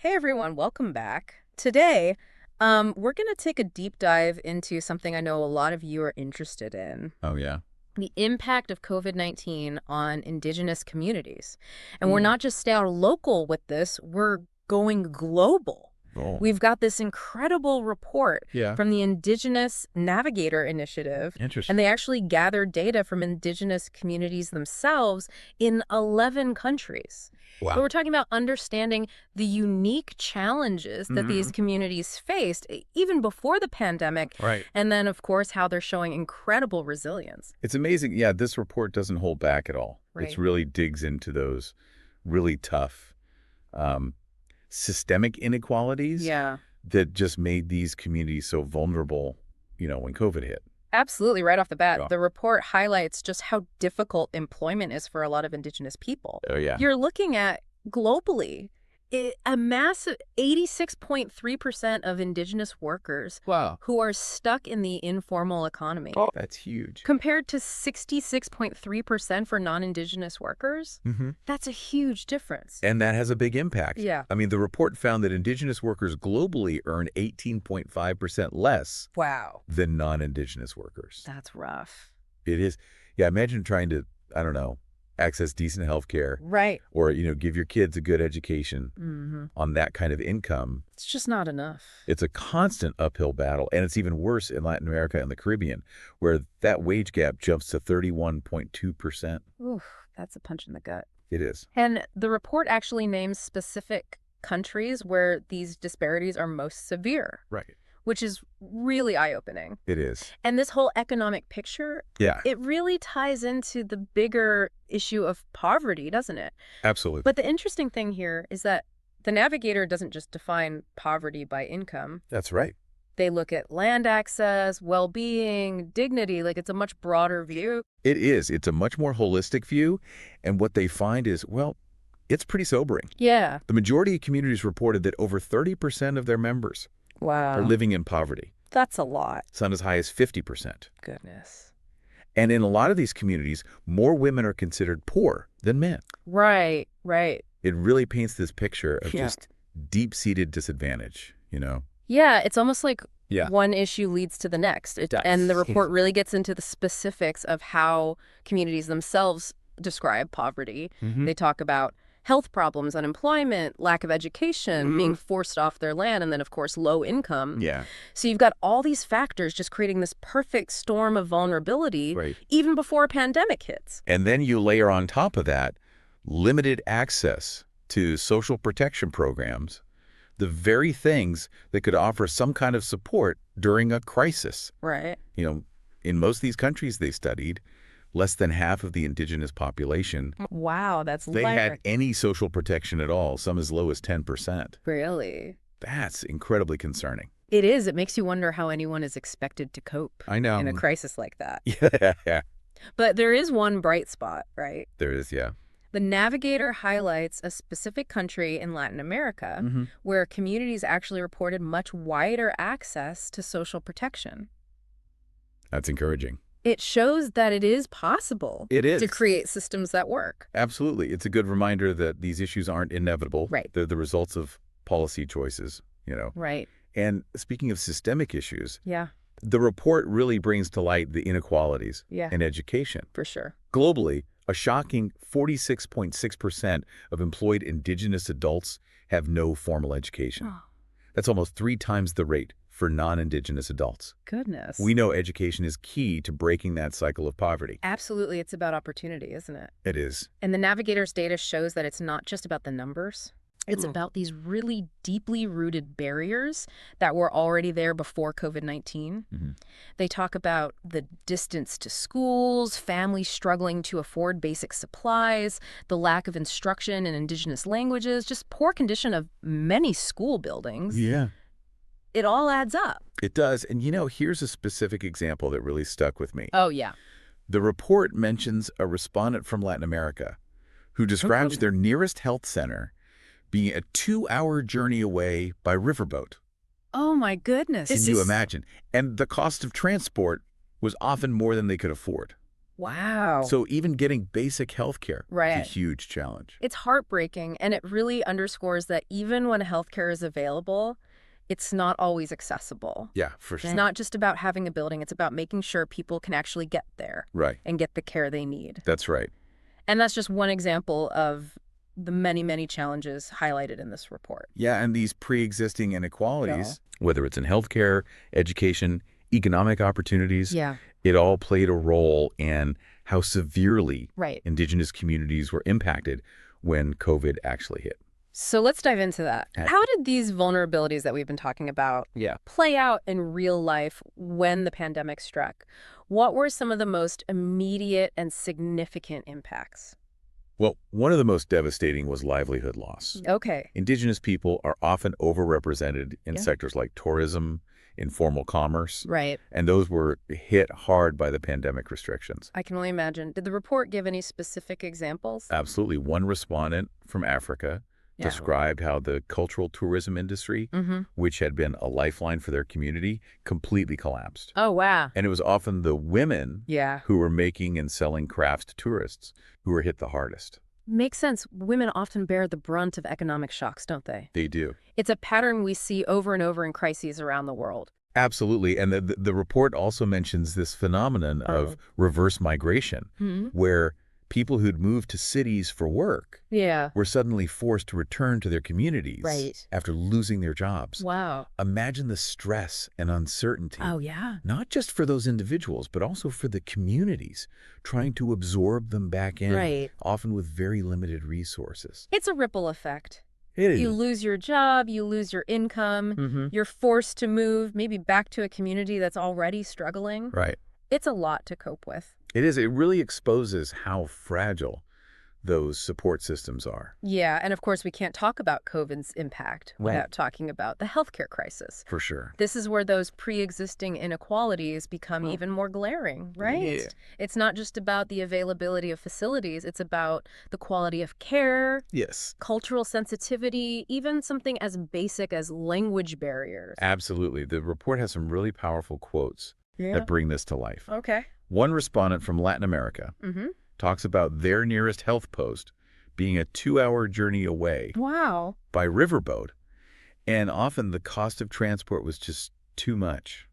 Hey everyone, welcome back. Today, we're going to take a deep dive into something I know a lot of you are interested in, Oh, yeah. the impact of COVID-19 on Indigenous communities. And we're Ooh. not just staying local with this, we're going global. Oh, We've got this incredible report yeah. from the Indigenous Navigator initiative, and Interesting. they actually gathered data from Indigenous communities themselves in 11 countries. But Wow. we're talking about understanding the unique challenges that these Hmm. communities faced even before the pandemic, Right. and then, of course, how they're showing incredible resilience. It's amazing. Yeah, this report doesn't hold back at all. It's Right. really digs into those really tough um, systemic inequalities Yeah. that just made these communities so vulnerable, when COVID hit. Absolutely, right off the bat, Yeah. the report highlights just how difficult employment is for a lot of Indigenous people. Oh, yeah. You're looking at globally a massive 86.3% of Indigenous workers Wow. who are stuck in the informal economy, Oh, that's huge. compared to 66.3% for non-Indigenous workers. Hmm. That's a huge difference. And that has a big impact. Yeah. I mean, the report found that Indigenous workers globally earn 18.5% less Wow. than non-Indigenous workers. That's rough. It is. Yeah, imagine trying to, I don't know, access decent health care Right. or, give your kids a good education Mm-hmm. on that kind of income. It's just not enough. It's a constant uphill battle, and it's even worse in Latin America and the Caribbean, where that wage gap jumps to 31.2%. Oof, that's a punch in the gut. It is. And the report actually names specific countries where these disparities are most severe, Right. which is really eye-opening. It is. And this whole economic picture, Yeah, it really ties into the bigger issue of poverty, doesn't it? absolutely. But the interesting thing here is that the Navigator doesn't just define poverty by income. That's right. They look at land access, well-being, dignity, like it's a much broader view. It is. It's a much more holistic view, and what they find is, well, it's pretty sobering. Yeah. The majority of communities reported that over 30% of their members are Wow. living in poverty, That's a lot. some as high as 50%. Goodness. And in a lot of these communities, more women are considered poor than men. Right, right. It really paints this picture of Yeah. just deep-seated disadvantage. Yeah, it's almost like Yeah. one issue leads to the next. does. And the report really gets into the specifics of how communities themselves describe poverty. Mhm. They talk about health problems, unemployment, lack of education, being forced off their land, and then, of course, low income. Yeah, So you've got all these factors just creating this perfect storm of vulnerability, right. even before a pandemic hits. And then you layer on top of that limited access to social protection programs, the very things that could offer some kind of support during a crisis. Right. In most of these countries they studied, less than half of the indigenous population, Wow, that's they had any social protection at all, some as low as 10%. Really? That's incredibly concerning. It is. It makes you wonder how anyone is expected to cope I know. in a crisis like that. Yeah, But there is one bright spot, right? there is, yeah. The Navigator highlights a specific country in Latin America Mhm. where communities actually reported much wider access to social protection. That's encouraging. It shows that it is possible It is. to create systems that work. Absolutely. It's a good reminder that these issues aren't inevitable. Right. They're the results of policy choices. Right. And speaking of systemic issues, Yeah. the report really brings to light the inequalities Yeah. in education. For sure. Globally, a shocking 46.6% of employed indigenous adults have no formal education. Oh, That's almost 3 times the rate for non-indigenous adults. goodness. We know education is key to breaking that cycle of poverty. Absolutely. It's about opportunity, isn't it? It is. And the Navigator's data shows that it's not just about the numbers. It's Mm. about these really deeply rooted barriers that were already there before COVID-19. Mhm. They talk about the distance to schools, families struggling to afford basic supplies, the lack of instruction in indigenous languages, just poor condition of many school buildings. Yeah. It all adds up. It does. And here's a specific example that really stuck with me. Oh, yeah. The report mentions a respondent from Latin America who describes their nearest health center being a 2-hour journey away by riverboat. Oh, my goodness. Can you imagine? And the cost of transport was often more than they could afford. Wow. So even getting basic health care is a Right. huge challenge. It's heartbreaking, and it really underscores that even when healthcare is available, it's not always accessible. Yeah, for It's sure. not just about having a building, it's about making sure people can actually get there Right. and get the care they need. That's right. And that's just one example of the many, many challenges highlighted in this report. Yeah, and these pre-existing inequalities, whether it's in healthcare, education, economic opportunities, Yeah. it all played a role in how severely Right. Indigenous communities were impacted when COVID actually hit. So let's dive into that. Okay. How did these vulnerabilities that we've been talking about play out in real life when the pandemic struck? What were some of the most immediate and significant impacts? Well, one of the most devastating was livelihood loss. Okay. Indigenous people are often overrepresented in Yeah. sectors like tourism, informal commerce, Right. and those were hit hard by the pandemic restrictions. I can only imagine. Did the report give any specific examples? Absolutely. One respondent from Africa Yeah. described how the cultural tourism industry, Mm-hmm. which had been a lifeline for their community, completely collapsed. Oh, wow. And it was often the women Yeah. who were making and selling crafts to tourists who were hit the hardest. Makes sense. Women often bear the brunt of economic shocks, don't they? They do. It's a pattern we see over and over in crises around the world. Absolutely. And the report also mentions this phenomenon of reverse migration, Hmm. where people who'd moved to cities for work Yeah. were suddenly forced to return to their communities Right. after losing their jobs. Wow. Imagine the stress and uncertainty, Oh, yeah. not just for those individuals, but also for the communities, trying to absorb them back in, Right. often with very limited resources. It's a ripple effect. It is. You lose your job, you lose your income, Mhm. you're forced to move maybe back to a community that's already struggling. Right. It's a lot to cope with. It is. It really exposes how fragile those support systems are. Yeah, and of course we can't talk about COVID's impact Right. without talking about the healthcare crisis. For sure. This is where those pre-existing inequalities become even more glaring, right? Yeah. It's not just about the availability of facilities, it's about the quality of care, Yes. cultural sensitivity, even something as basic as language barriers. Absolutely. The report has some really powerful quotes that bring this to life. Okay. One respondent from Latin America Mm-hmm. talks about their nearest health post being a 2-hour journey away Wow. by riverboat, and often the cost of transport was just too much.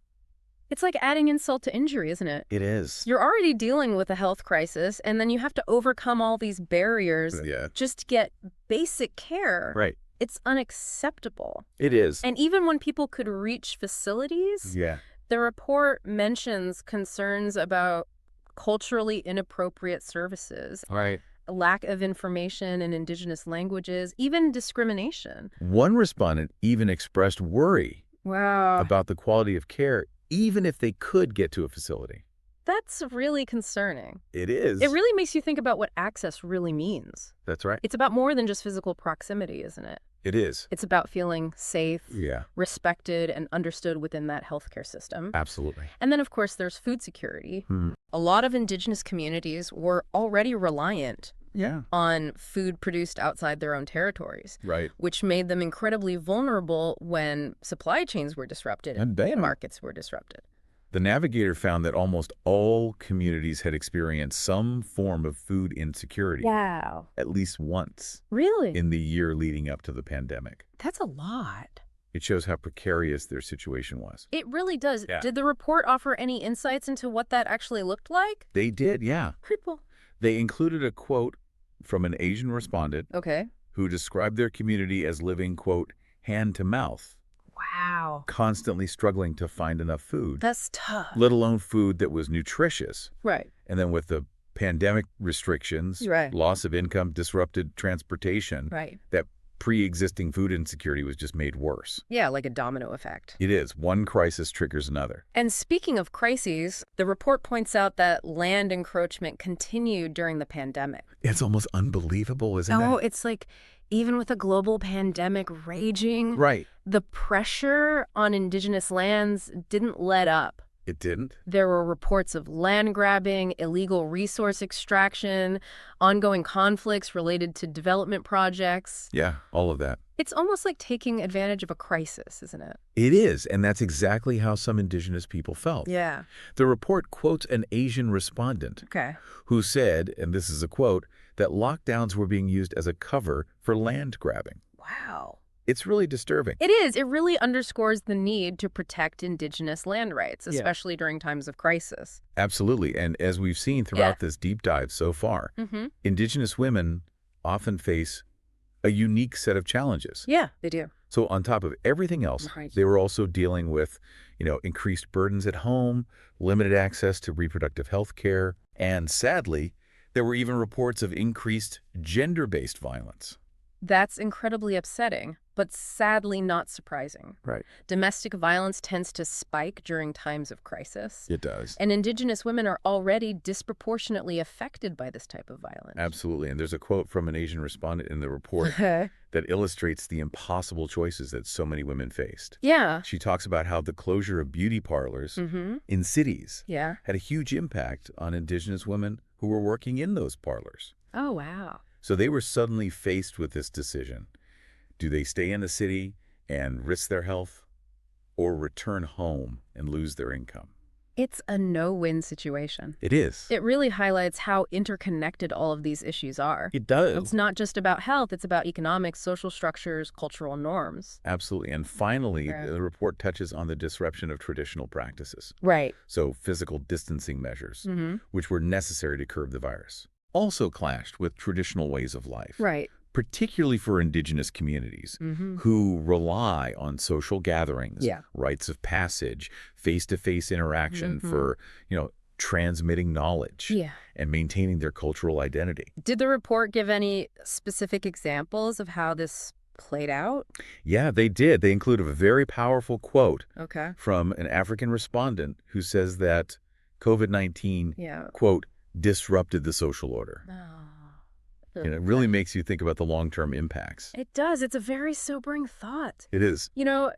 It's like adding insult to injury, isn't it? It is. You're already dealing with a health crisis, and then you have to overcome all these barriers Yeah. just to get basic care. Right. It's unacceptable. It is. And even when people could reach facilities, Yeah. the report mentions concerns about culturally inappropriate services, Right. a lack of information in Indigenous languages, even discrimination. One respondent even expressed worry Wow. about the quality of care, even if they could get to a facility. That's really concerning. It is. It really makes you think about what access really means. That's right. It's about more than just physical proximity, isn't it? It is. It's about feeling safe, Yeah. respected, and understood within that healthcare system. Absolutely. And then, of course, there's food security. Hmm. A lot of Indigenous communities were already reliant Yeah. on food produced outside their own territories, Right. which made them incredibly vulnerable when supply chains were disrupted And bam. markets were disrupted. The Navigator found that almost all communities had experienced some form of food insecurity Wow. at least once Really? in the year leading up to the pandemic. That's a lot. It shows how precarious their situation was. It really does. Yeah. Did the report offer any insights into what that actually looked like? They did, yeah. People. They included a quote from an Asian respondent Okay. who described their community as living, quote, hand to mouth, Wow. constantly struggling to find enough food, That's tough. let alone food that was nutritious. Right. And then with the pandemic restrictions, Right. loss of income, disrupted transportation, Right. that pre-existing food insecurity was just made worse. Yeah, like a domino effect. It is. One crisis triggers another. And speaking of crises, the report points out that land encroachment continued during the pandemic. It's almost unbelievable, isn't Oh, it? it's like even with a global pandemic raging, Right. the pressure on Indigenous lands didn't let up. It didn't? There were reports of land grabbing, illegal resource extraction, ongoing conflicts related to development projects. Yeah, all of that. It's almost like taking advantage of a crisis, isn't it? It is, and that's exactly how some indigenous people felt. Yeah. The report quotes an Asian respondent Okay. who said, and this is a quote, that lockdowns were being used as a cover for land grabbing. Wow. It's really disturbing. It is. It really underscores the need to protect indigenous land rights, Yeah. especially during times of crisis. Absolutely, and as we've seen throughout this deep dive so far, Mm-hmm. indigenous women often face a unique set of challenges. Yeah, they do. So on top of everything else, Right. they were also dealing with, increased burdens at home, limited access to reproductive health care, and sadly, there were even reports of increased gender-based violence. That's incredibly upsetting, but sadly not surprising. Right. Domestic violence tends to spike during times of crisis, It does. and indigenous women are already disproportionately affected by this type of violence. Absolutely. And there's a quote from an Asian respondent in the report that illustrates the impossible choices that so many women faced. Yeah. She talks about how the closure of beauty parlors Mm-hmm. in cities Yeah. had a huge impact on indigenous women who were working in those parlors. Oh, wow. So they were suddenly faced with this decision. Do they stay in the city and risk their health or return home and lose their income? It's a no-win situation. It is. It really highlights how interconnected all of these issues are. It does. It's not just about health, it's about economics, social structures, cultural norms. Absolutely. And finally, Right. the report touches on the disruption of traditional practices. Right. So physical distancing measures, Mm-hmm. which were necessary to curb the virus, also clashed with traditional ways of life. Right. Particularly for indigenous communities Mm-hmm. who rely on social gatherings, Yeah. rites of passage, face-to-face interaction Mhm. for, transmitting knowledge Yeah. and maintaining their cultural identity. Did the report give any specific examples of how this played out? Yeah, they did. They include a very powerful quote Okay. from an African respondent who says that COVID-19, Yeah. quote, disrupted the social order. Oh. It really makes you think about the long-term impacts. It does. It's a very sobering thought. It is.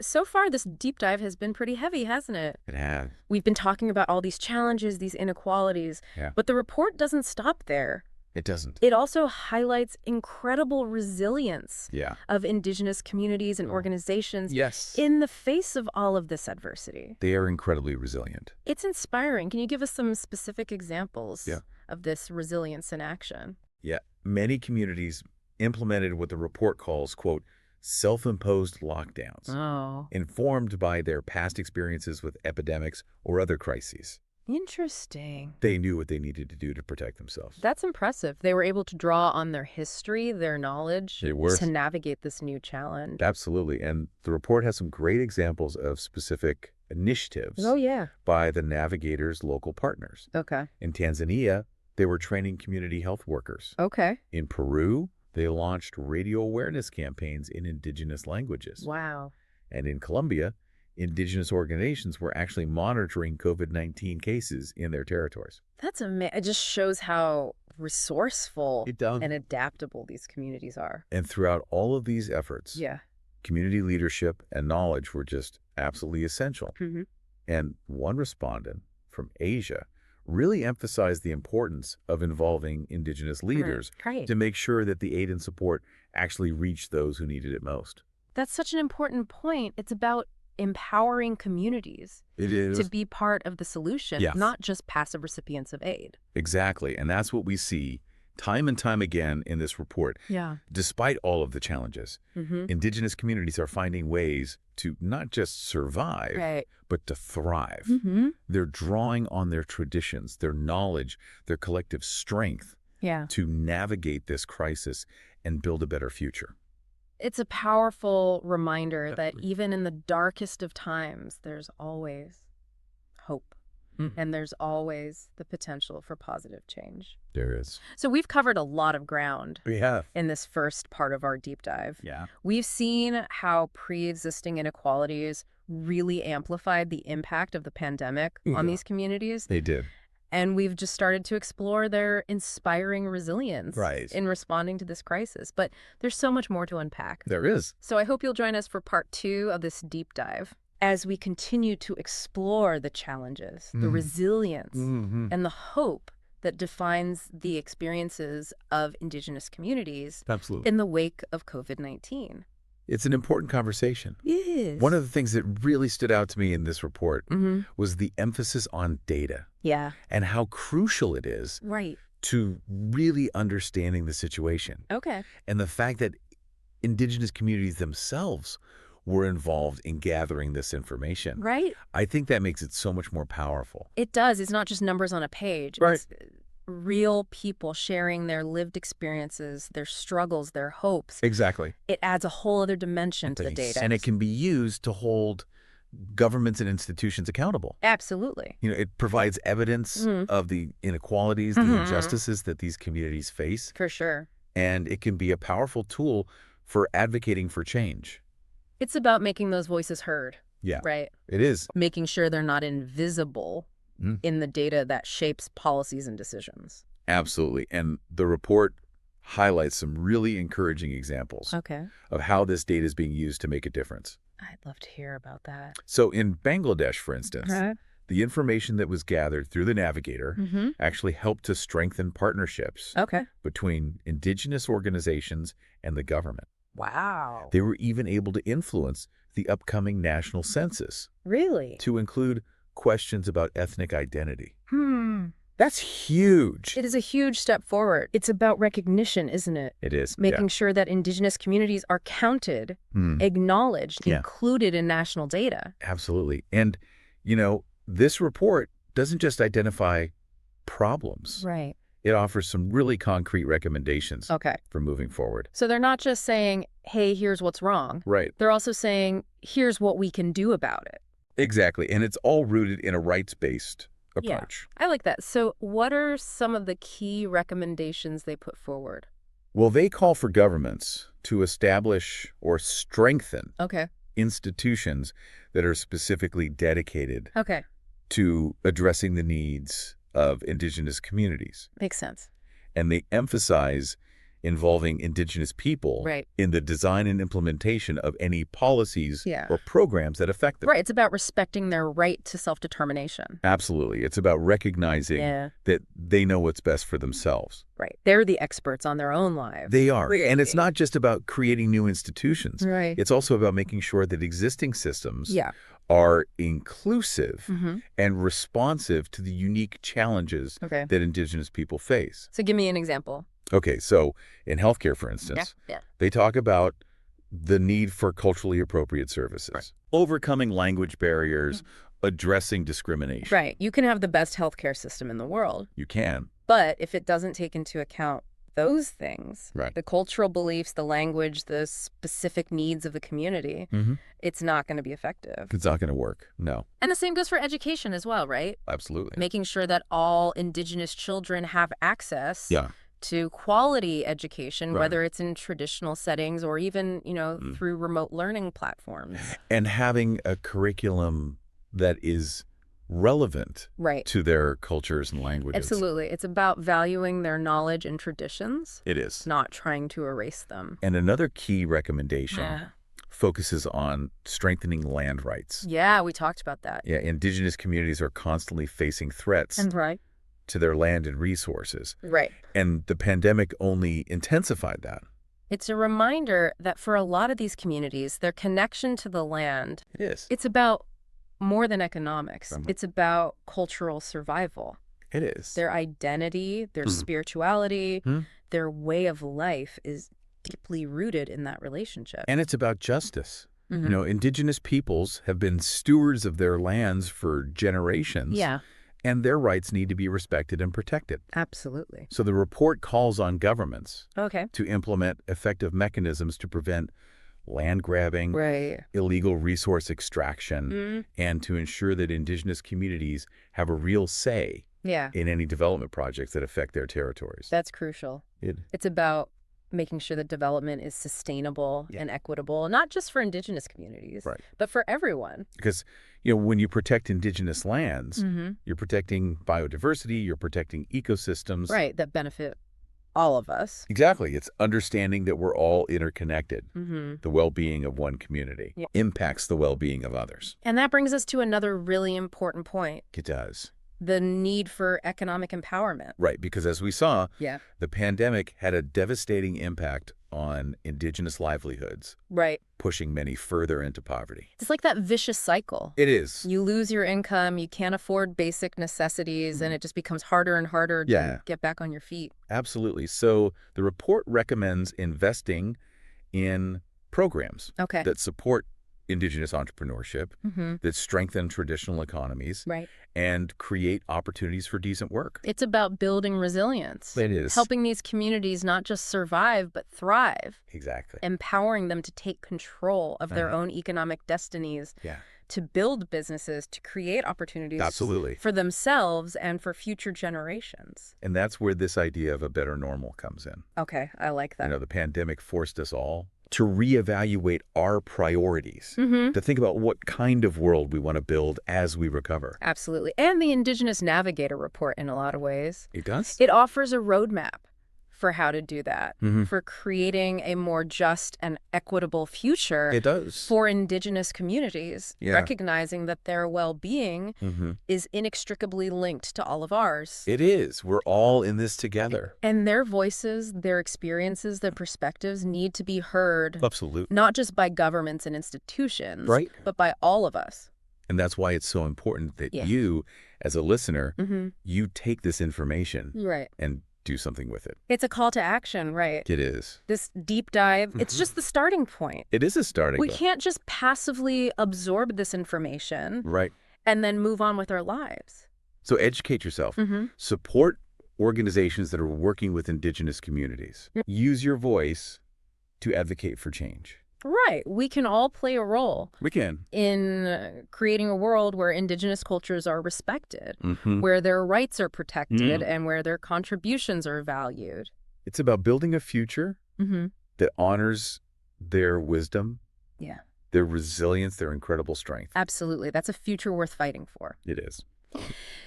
So far this deep dive has been pretty heavy, hasn't it? It has. We've been talking about all these challenges, these inequalities, Yeah. but the report doesn't stop there. It doesn't. It also highlights incredible resilience Yeah. of indigenous communities and organizations Yes. in the face of all of this adversity. They are incredibly resilient. It's inspiring. Can you give us some specific examples Yeah. of this resilience in action? Yeah. Many communities implemented what the report calls, quote, self-imposed lockdowns, Oh. informed by their past experiences with epidemics or other crises. Interesting. They knew what they needed to do to protect themselves. That's impressive. They were able to draw on their history, their knowledge, They were. to navigate this new challenge. Absolutely. And the report has some great examples of specific initiatives Oh, yeah. by the Navigator's local partners. Okay. In Tanzania, they were training community health workers. Okay. In Peru, they launched radio awareness campaigns in indigenous languages. Wow. And in Colombia, indigenous organizations were actually monitoring COVID-19 cases in their territories. That's amazing. It just shows how resourceful It does. and adaptable these communities are. And throughout all of these efforts, Yeah. community leadership and knowledge were just absolutely essential. Mm-hmm. And one respondent from Asia really emphasized the importance of involving indigenous leaders Right. to make sure that the aid and support actually reached those who needed it most. That's such an important point. It's about empowering communities It is. to be part of the solution, Yes. not just passive recipients of aid. Exactly. And that's what we see time and time again in this report. Yeah. Despite all of the challenges, Mm-hmm. indigenous communities are finding ways to not just survive, Right. but to thrive. Mm-hmm. They're drawing on their traditions, their knowledge, their collective strength Yeah. to navigate this crisis and build a better future. It's a powerful reminder that Definitely. even in the darkest of times, there's always hope. And there's always the potential for positive change. There is. So we've covered a lot of ground We have. in this first part of our deep dive. Yeah. We've seen how pre-existing inequalities really amplified the impact of the pandemic on Yeah. these communities. They did. And we've just started to explore their inspiring resilience Right. in responding to this crisis. But there's so much more to unpack. There is. So I hope you'll join us for part 2 of this deep dive. as we continue to explore the challenges, the resilience, and the hope that defines the experiences of Indigenous communities Absolutely. in the wake of COVID-19. It's an important conversation. Yes. One of the things that really stood out to me in this report Mm-hmm. was the emphasis on data Yeah. and how crucial it is Right. to really understanding the situation. Okay. And the fact that Indigenous communities themselves were involved in gathering this information. Right. I think that makes it so much more powerful. It does. It's not just numbers on a page. Right. It's real people sharing their lived experiences, their struggles, their hopes. Exactly. It adds a whole other dimension to the data. And it can be used to hold governments and institutions accountable. Absolutely. You know, it provides evidence of the inequalities, the injustices that these communities face. For sure. And it can be a powerful tool for advocating for change. It's about making those voices heard. Yeah. Right. It is. Making sure they're not invisible in the data that shapes policies and decisions. Absolutely. And the report highlights some really encouraging examples of how this data is being used to make a difference. I'd love to hear about that. So in Bangladesh, for instance, the information that was gathered through the Navigator actually helped to strengthen partnerships between indigenous organizations and the government. Wow. They were even able to influence the upcoming national census. Really? To include questions about ethnic identity. That's huge. It is a huge step forward. It's about recognition, isn't it? It is. Making sure that Indigenous communities are counted, acknowledged, included in national data. Absolutely. And, you know, this report doesn't just identify problems. Right. It offers some really concrete recommendations Okay. for moving forward. So they're not just saying, hey, here's what's wrong. Right. They're also saying, here's what we can do about it. Exactly. And it's all rooted in a rights-based approach. I like that. So what are some of the key recommendations they put forward? Well, they call for governments to establish or strengthen institutions that are specifically dedicated to addressing the needs of Indigenous communities. Makes sense. And they emphasize involving Indigenous people in the design and implementation of any policies or programs that affect them. Right. It's about respecting their right to self-determination. Absolutely. It's about recognizing that they know what's best for themselves. Right. They're the experts on their own lives. They are. And it's not just about creating new institutions. Right. It's also about making sure that existing systems are inclusive and responsive to the unique challenges that Indigenous people face. So give me an example. Okay, so in healthcare, for instance, they talk about the need for culturally appropriate services, overcoming language barriers, addressing discrimination. Right. You can have the best healthcare system in the world. You can. But if it doesn't take into account those things, Right. the cultural beliefs, the language, the specific needs of the community, it's not going to be effective. It's not going to work. No. And the same goes for education as well, right? Absolutely. Making sure that all Indigenous children have access to quality education, whether it's in traditional settings or even, you know, through remote learning platforms. And having a curriculum that is relevant to their cultures and languages. Absolutely. It's about valuing their knowledge and traditions. It is. Not trying to erase them. And another key recommendation focuses on strengthening land rights. Yeah, we talked about that. Yeah, Indigenous communities are constantly facing threats to their land and resources. Right. And the pandemic only intensified that. It's a reminder that for a lot of these communities, their connection to the land, it's about more than economics. It's about cultural survival. It is. Their identity, their spirituality, their way of life is deeply rooted in that relationship. And it's about justice. You know, Indigenous peoples have been stewards of their lands for generations. And their rights need to be respected and protected. Absolutely. So the report calls on governments to implement effective mechanisms to prevent land grabbing, illegal resource extraction, and to ensure that Indigenous communities have a real say in any development projects that affect their territories. That's crucial. It's about making sure that development is sustainable and equitable, not just for Indigenous communities, but for everyone. Because, you know, when you protect Indigenous lands, you're protecting biodiversity, you're protecting ecosystems. That benefit all of us. Exactly. It's understanding that we're all interconnected. The well-being of one community impacts the well-being of others. And that brings us to another really important point. It does. The need for economic empowerment. Right, because as we saw, the pandemic had a devastating impact on indigenous livelihoods. Right. Pushing many further into poverty. It's like that vicious cycle. It is. You lose your income, you can't afford basic necessities, and it just becomes harder and harder to get back on your feet. Absolutely. So the report recommends investing in programs that support indigenous entrepreneurship, that strengthen traditional economies, and create opportunities for decent work. It's about building resilience. It is. Helping these communities not just survive, but thrive. Exactly. Empowering them to take control of their own economic destinies, to build businesses, to create opportunities for themselves and for future generations. And that's where this idea of a better normal comes in. Okay, I like that. You know, the pandemic forced us all to reevaluate our priorities, to think about what kind of world we want to build as we recover. Absolutely. And the Indigenous Navigator report, in a lot of ways. It does? It offers a roadmap for how to do that, for creating a more just and equitable future for indigenous communities, recognizing that their well-being is inextricably linked to all of ours. It is. We're all in this together. And their voices, their experiences, their perspectives need to be heard. Absolutely. Not just by governments and institutions, but by all of us. And that's why it's so important that you, as a listener, you take this information and do something with it. It's a call to action, right? It is. This deep dive, it's just the starting point. It is a starting point. We can't just passively absorb this information and then move on with our lives. So educate yourself. Support organizations that are working with indigenous communities. Use your voice to advocate for change. Right. We can all play a role. We can. In creating a world where indigenous cultures are respected, where their rights are protected, and where their contributions are valued. It's about building a future that honors their wisdom, their resilience, their incredible strength. Absolutely. That's a future worth fighting for. It is.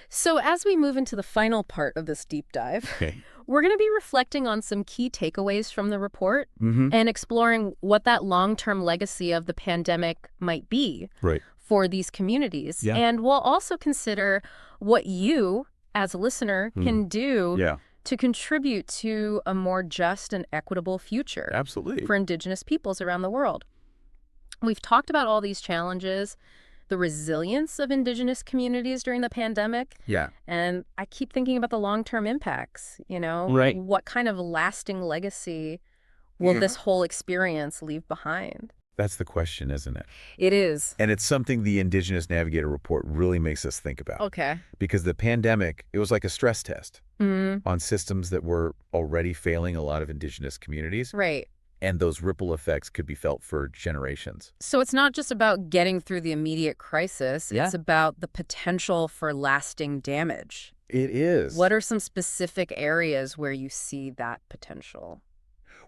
So as we move into the final part of this deep dive, we're going to be reflecting on some key takeaways from the report and exploring what that long-term legacy of the pandemic might be for these communities. And we'll also consider what you, as a listener, can do to contribute to a more just and equitable future for indigenous peoples around the world. We've talked about all these challenges, the resilience of indigenous communities during the pandemic. And I keep thinking about the long-term impacts, you know? What kind of lasting legacy will this whole experience leave behind? That's the question, isn't it? It is. And it's something the Indigenous Navigator report really makes us think about. Okay. Because the pandemic, it was like a stress test on systems that were already failing a lot of indigenous communities. And those ripple effects could be felt for generations. So it's not just about getting through the immediate crisis. It's about the potential for lasting damage. It is. What are some specific areas where you see that potential?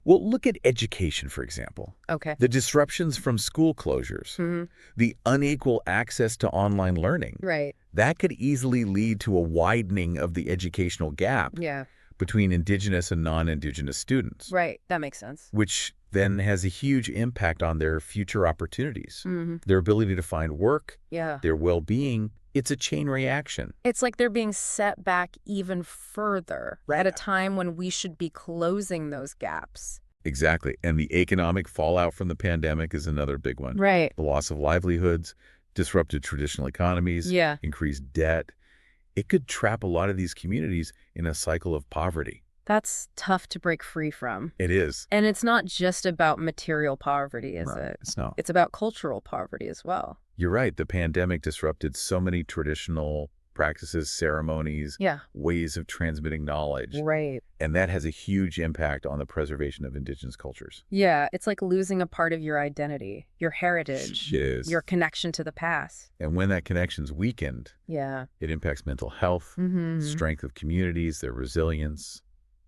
Well, look at education, for example. Okay. The disruptions from school closures, the unequal access to online learning. That could easily lead to a widening of the educational gap. Between indigenous and non-indigenous students. That makes sense. Which then has a huge impact on their future opportunities, their ability to find work, their well-being. It's a chain reaction. It's like they're being set back even further at a time when we should be closing those gaps. Exactly. And the economic fallout from the pandemic is another big one. The loss of livelihoods, disrupted traditional economies, increased debt. It could trap a lot of these communities in a cycle of poverty. That's tough to break free from. It is. And it's not just about material poverty, is it? It's not. It's about cultural poverty as well. You're right. The pandemic disrupted so many traditional practices, ceremonies, ways of transmitting knowledge. And that has a huge impact on the preservation of indigenous cultures. It's like losing a part of your identity, your heritage, your connection to the past. And when that connection's weakened, it impacts mental health, strength of communities, their resilience.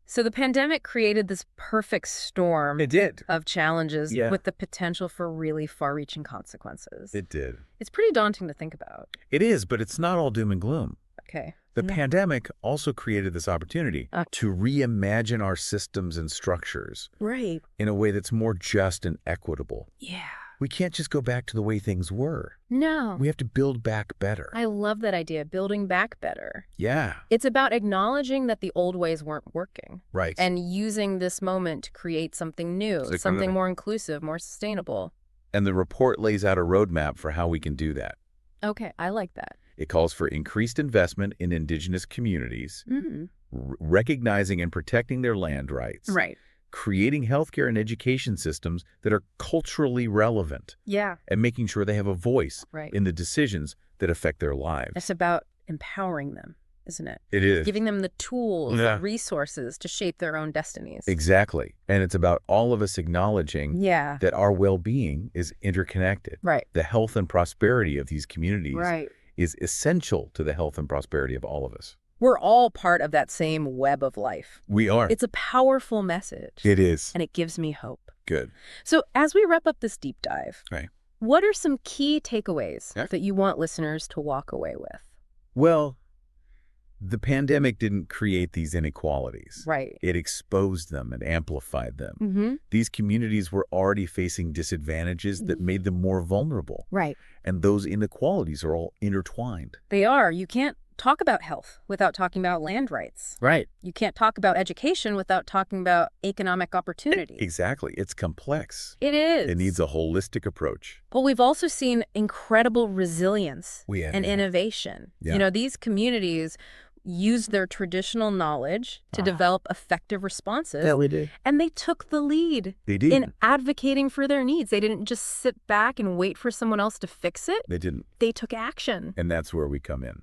So the pandemic created this perfect storm of challenges with the potential for really far-reaching consequences. It did. It's pretty daunting to think about. It is, but it's not all doom and gloom. Okay. The pandemic also created this opportunity to reimagine our systems and structures in a way that's more just and equitable. Yeah. We can't just go back to the way things were. No. We have to build back better. I love that idea, building back better. Yeah. It's about acknowledging that the old ways weren't working. Right. And using this moment to create something new, something more inclusive, more sustainable. And the report lays out a roadmap for how we can do that. Okay, I like that. It calls for increased investment in Indigenous communities, recognizing and protecting their land rights, creating healthcare and education systems that are culturally relevant, and making sure they have a voice in the decisions that affect their lives. It's about empowering them, isn't it? It is. Giving them the tools, the resources to shape their own destinies. Exactly. And it's about all of us acknowledging that our well-being is interconnected. The health and prosperity of these communities is essential to the health and prosperity of all of us. We're all part of that same web of life. We are. It's a powerful message. It is. And it gives me hope. Good. So as we wrap up this deep dive, what are some key takeaways that you want listeners to walk away with? Well, the pandemic didn't create these inequalities. It exposed them and amplified them. These communities were already facing disadvantages that made them more vulnerable. And those inequalities are all intertwined. They are. You can't talk about health without talking about land rights. You can't talk about education without talking about economic opportunity. Exactly. It's complex. It is. It needs a holistic approach. But we've also seen incredible resilience and innovation. You know, these communities used their traditional knowledge to develop effective responses. And they took the lead in advocating for their needs. They didn't just sit back and wait for someone else to fix it. They didn't. They took action. And that's where we come in.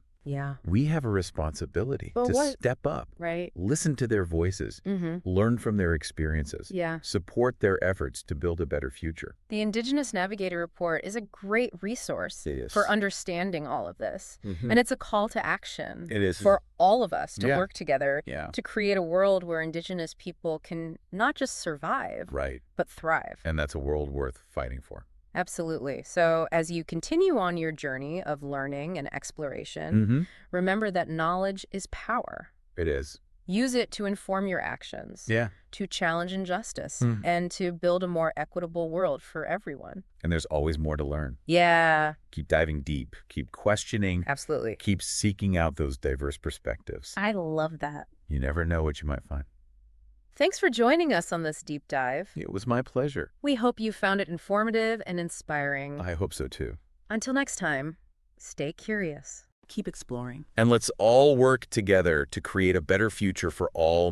We have a responsibility to step up, listen to their voices, learn from their experiences, support their efforts to build a better future. The Indigenous Navigator report is a great resource for understanding all of this. And it's a call to action for all of us to work together to create a world where Indigenous people can not just survive, but thrive. And that's a world worth fighting for. Absolutely. So as you continue on your journey of learning and exploration, remember that knowledge is power. It is. Use it to inform your actions, to challenge injustice, and to build a more equitable world for everyone. And there's always more to learn. Keep diving deep, keep questioning. Absolutely. Keep seeking out those diverse perspectives. I love that. You never know what you might find. Thanks for joining us on this deep dive. It was my pleasure. We hope you found it informative and inspiring. I hope so too. Until next time, stay curious. Keep exploring. And let's all work together to create a better future for all